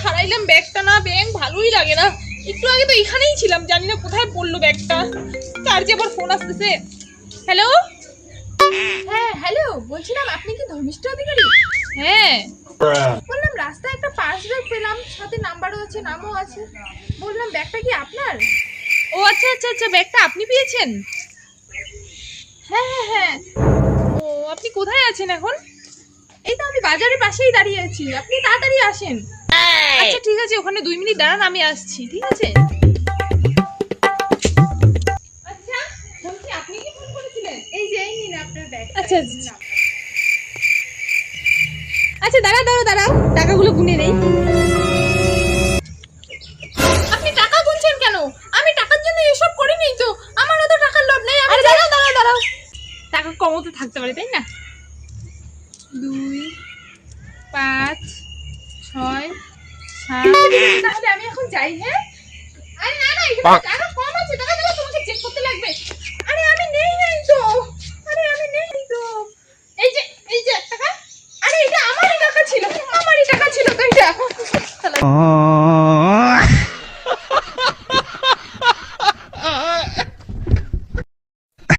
হারাইলাম ব্যাগটা, না ব্যাগ ভালোই লাগে না। একটু আগে তো এখানেই ছিলাম, জানি না কোথায় পড়লো ব্যাগটা। কার যে আবার ফোন আসতেছে। হ্যালো। হ্যাঁ হ্যালো, বলছিলাম আপনি কি ধর্মিষ্ঠ অধিকারী? হ্যাঁ। বললাম রাস্তায় একটা পার্স ব্যাগ পেলাম, সাথে নাম্বারও আছে, নামও আছে। বললাম ব্যাগটা কি আপনার? ও আচ্ছা আচ্ছা আচ্ছা, ব্যাগটা আপনি পেয়েছেন? হ্যাঁ হ্যাঁ হ্যাঁ। ও, আপনি কোথায় আছেন এখন? এই তো আমি বাজারের পাশেই দাঁড়িয়ে আছি, আপনি তাড়াতাড়ি আসেন। আচ্ছা ঠিক আছে, ওখানে 2 মিনিট দাঁড়ান, আমি আসছি। ঠিক আছে। আচ্ছা বলছি, আপনি কি ফোন করেছিলেন? এই যে এই নিন আপনার ব্যাগ। আচ্ছা, আচ্ছা। আচ্ছা দাঁড়াও দাঁড়াও দাঁড়াও, টাকাগুলো গুনে নেই। আপনি টাকা গুনছেন কেন? আমি টাকার জন্য এসব করিনি তো, আমার অত টাকার লোভ নেই। আরে দাঁড়াও দাঁড়াও দাঁড়াও, টাকা কমও তো থাকতে পারে, তাই না? 2 5 6 7। তাহলে আমি এখন যাই। হ্যাঁ, আরে না না, এখানে টাকা কম আছে, টাকা দেবো, তোমাকে চেক করতে লাগবে। আরে আমি নেই নাই তো, আরে আমি নেই তো। এই যে 1 টাকা। আরে এটা আমারই টাকা ছিল, আমারই টাকা ছিল তো এটা।